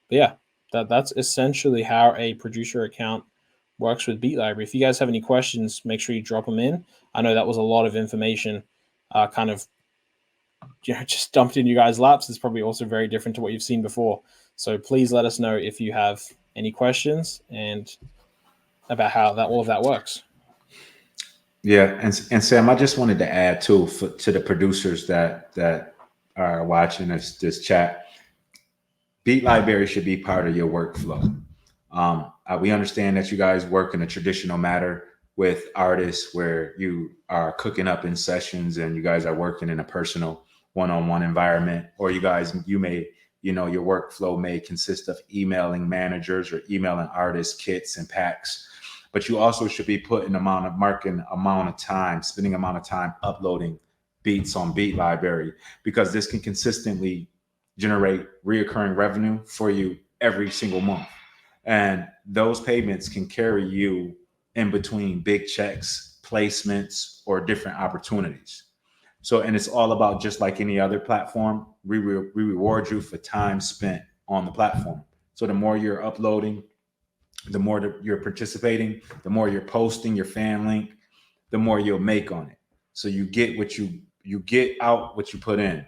yeah, that's essentially how a producer account works with Beatlibrary. If you guys have any questions, make sure you drop them in. I know that was a lot of information, kind of just dumped in you guys' laps. It's probably also very different to what you've seen before. So please let us know if you have any questions and about how all of that works. Yeah, and Sam, I just wanted to add too to the producers that are watching this chat. Beatlibrary should be part of your workflow. We understand that you guys work in a traditional manner with artists where you are cooking up in sessions and you guys are working in a personal one-on-one environment, or your workflow may consist of emailing managers or emailing artists kits and packs. But you also should be spending amount of time uploading beats on Beatlibrary, because this can consistently generate reoccurring revenue for you every single month. And those payments can carry you in between big checks, placements, or different opportunities. So, and it's all about, just like any other platform, we reward you for time spent on the platform. So the more you're uploading, the more you're participating, the more you're posting your fan link, the more you'll make on it. So you get out what you put in.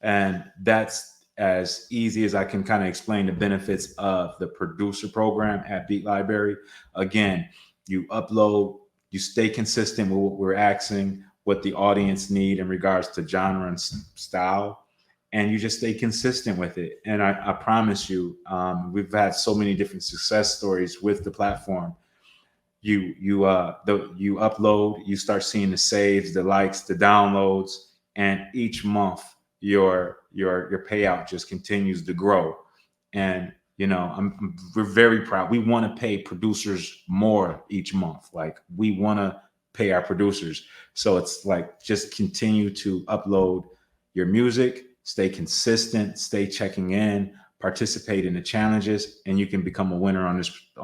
And that's as easy as I can kind of explain the benefits of the producer program at Beatlibrary. Again, you upload, you stay consistent with what we're asking, what the audience need in regards to genre and style, and you just stay consistent with it. And I promise you, we've had so many different success stories with the platform. You upload, you start seeing the saves, the likes, the downloads, and each month your payout just continues to grow. And we're very proud. We want to pay producers more each month. Like, we want to pay our producers. So it's like, just continue to upload your music, stay consistent, stay checking in, participate in the challenges, and you can become a winner on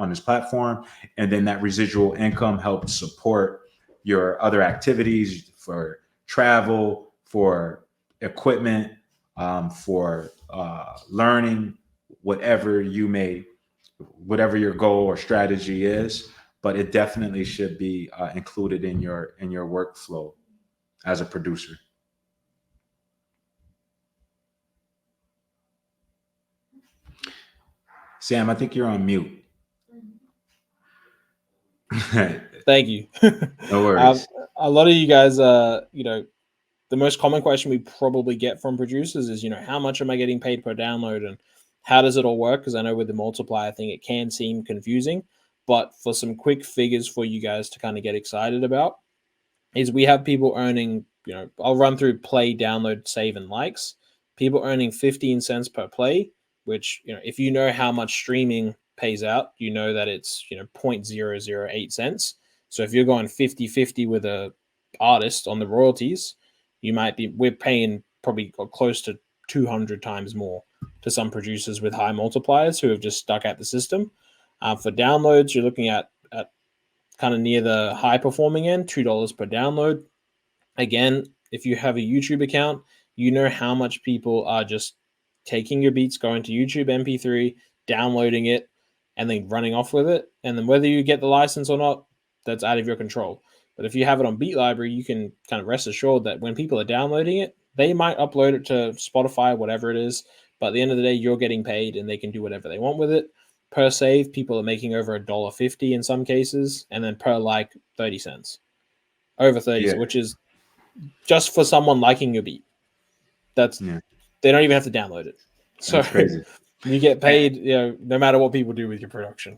this platform. And then that residual income helps support your other activities, for travel, for equipment, for learning, whatever your goal or strategy is. But it definitely should be included in your workflow as a producer. Sam, I think you're on mute. Thank you. No worries. A lot of you guys, the most common question we probably get from producers is, how much am I getting paid per download, and how does it all work? Because I know with the multiplier thing, it can seem confusing. But for some quick figures for you guys to kind of get excited about, is we have people earning, I'll run through play, download, save, and likes. People earning 15 cents per play, which, if you know how much streaming pays out, you know that it's, 0.008 cents. So if you're going 50-50 with a artist on the royalties, we're paying probably close to 200 times more to some producers with high multipliers who have just stuck at the system. For downloads, you're looking at kind of near the high performing end, $2 per download. Again, if you have a YouTube account, you know how much people are just taking your beats, going to YouTube MP3, downloading it, and then running off with it. And then whether you get the license or not, that's out of your control. But if you have it on Beatlibrary, you can kind of rest assured that when people are downloading it, they might upload it to Spotify, whatever it is. But at the end of the day, you're getting paid and they can do whatever they want with it. Per save, people are making over $1.50 in some cases, and then per like 30 cents. Over 30 cents, which is just for someone liking your beat. They don't even have to download it. So that's crazy. You get paid, no matter what people do with your production.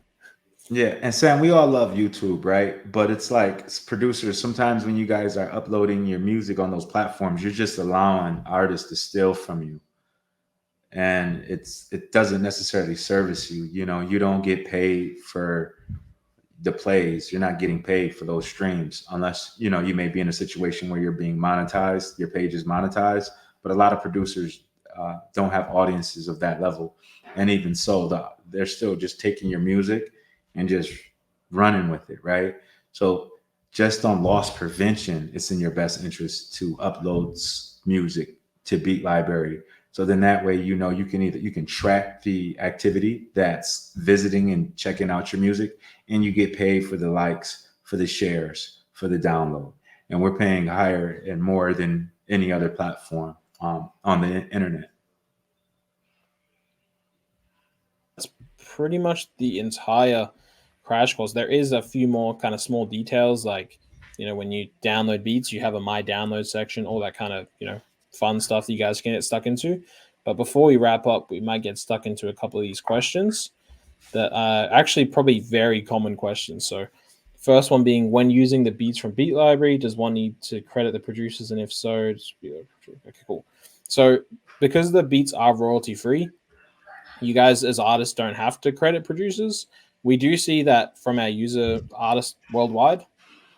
Yeah, and Sam, we all love YouTube, right? But it's like, producers, sometimes when you guys are uploading your music on those platforms, you're just allowing artists to steal from you. And it doesn't necessarily service you. You don't get paid for the plays. You're not getting paid for those streams unless, you may be in a situation where you're being monetized, your page is monetized. But a lot of producers don't have audiences of that level. And even so, they're still just taking your music and just running with it, right? So just on loss prevention, it's in your best interest to upload music to Beatlibrary. So then that way, you can track the activity that's visiting and checking out your music, and you get paid for the likes, for the shares, for the download. And we're paying higher and more than any other platform on the internet. That's pretty much the entire crash course. There is a few more kind of small details, like, when you download beats, you have a My Download section, all that kind of, fun stuff that you guys can get stuck into. But before we wrap up, we might get stuck into a couple of these questions that are actually probably very common questions. So first one being, when using the beats from Beatlibrary, does one need to credit the producers? And if so, okay, cool. So because the beats are royalty free, you guys as artists don't have to credit producers. We do see that from our user artists worldwide,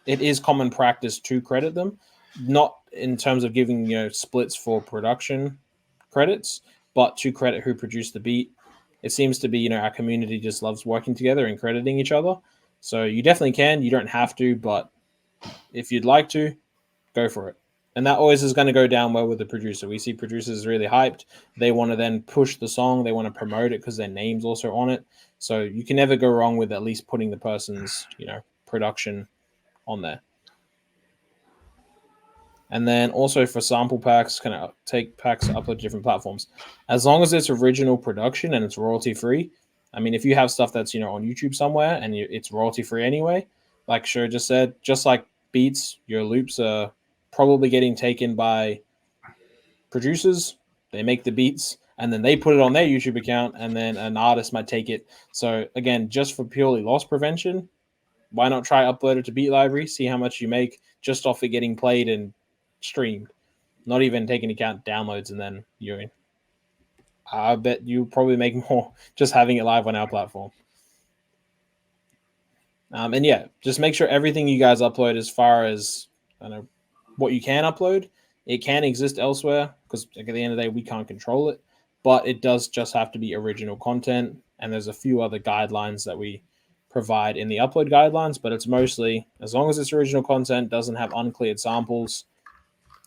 it is common practice to credit them, not in terms of giving splits for production credits, but to credit who produced the beat. It seems to be our community just loves working together and crediting each other. So you definitely can. You don't have to, but if you'd like to, go for it. And that always is going to go down well with the producer. We see producers really hyped. They want to then push the song. They want to promote it because their name's also on it. So you can never go wrong with at least putting the person's, production on there. And then also for sample packs, can take packs to upload to different platforms. As long as it's original production and it's royalty free. I mean, if you have stuff that's, on YouTube somewhere and it's royalty free anyway, like Sho just said, just like beats, your loops are probably getting taken by producers. They make the beats and then they put it on their YouTube account, and then an artist might take it. So again, just for purely loss prevention, why not try upload it to Beatlibrary, see how much you make just off it getting played and streamed, not even taking account downloads, and then I bet you probably make more just having it live on our platform. And yeah, just make sure everything you guys upload, as far as what you can upload, it can exist elsewhere, because at the end of the day we can't control it, but it does just have to be original content. And there's a few other guidelines that we provide in the upload guidelines, but it's mostly, as long as it's original content, doesn't have uncleared samples,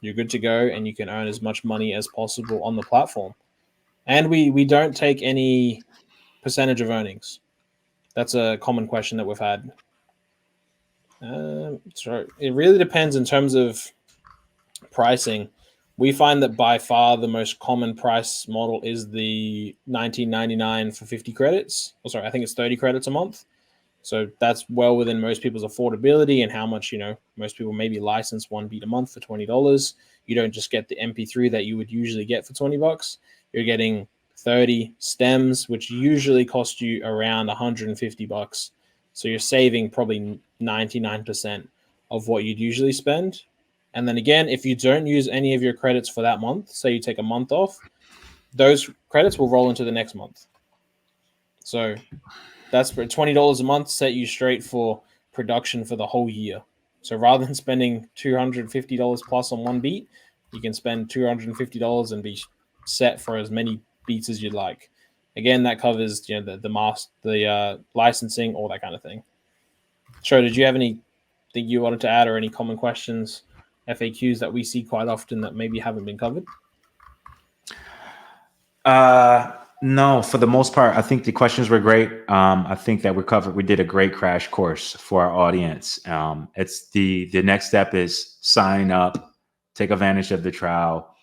you're good to go, and you can earn as much money as possible on the platform. And we don't take any percentage of earnings. That's a common question that we've had. So it really depends in terms of pricing. We find that by far the most common price model is the $19.99 for 50 credits. Oh, sorry, I think it's 30 credits a month. So that's well within most people's affordability and how much, most people maybe license one beat a month for $20. You don't just get the MP3 that you would usually get for $20. You're getting 30 stems, which usually cost you around $150. So you're saving probably 99% of what you'd usually spend. And then again, if you don't use any of your credits for that month, say you take a month off, those credits will roll into the next month. So that's for $20 a month, set you straight for production for the whole year. So rather than spending $250 plus on one beat, you can spend $250 and be set for as many beats as you'd like. Again, that covers the licensing, all that kind of thing. Sure, did you have anything you wanted to add, or any common questions, FAQs that we see quite often that maybe haven't been covered? No, for the most part, I think the questions were great. I think that we did a great crash course for our audience. It's the next step is sign up, take advantage of the trial,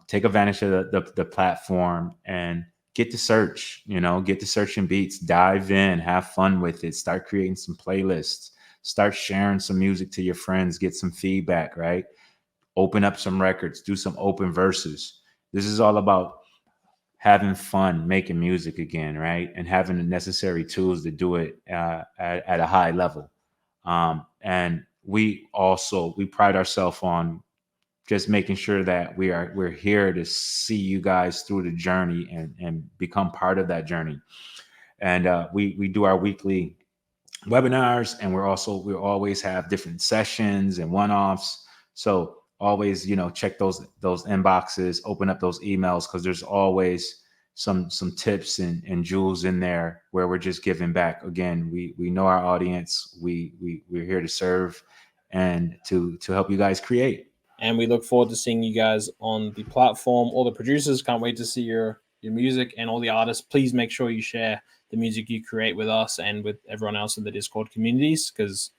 take advantage of the platform, and get to search, get to searching beats, dive in, have fun with it, start creating some playlists, start sharing some music to your friends, get some feedback, right? Open up some records, do some open verses. This is all about having fun, making music again, right? And having the necessary tools to do it at a high level. And we pride ourselves on just making sure that we're here to see you guys through the journey and become part of that journey. And we do our weekly webinars, and we always have different sessions and one-offs. So always, check those inboxes, open up those emails, because there's always some tips and jewels in there where we're just giving back. Again, we know our audience. We're here to serve and to help you guys create. And we look forward to seeing you guys on the platform. All the producers can't wait to see your music, and all the artists. Please make sure you share the music you create with us and with everyone else in the Discord communities, because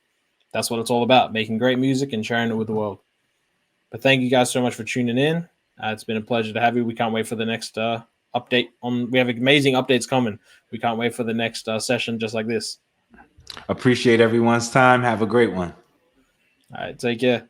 that's what it's all about, making great music and sharing it with the world. But thank you guys so much for tuning in. It's been a pleasure to have you. We can't wait for the next update. We have amazing updates coming. We can't wait for the next session just like this. Appreciate everyone's time. Have a great one. All right, take care.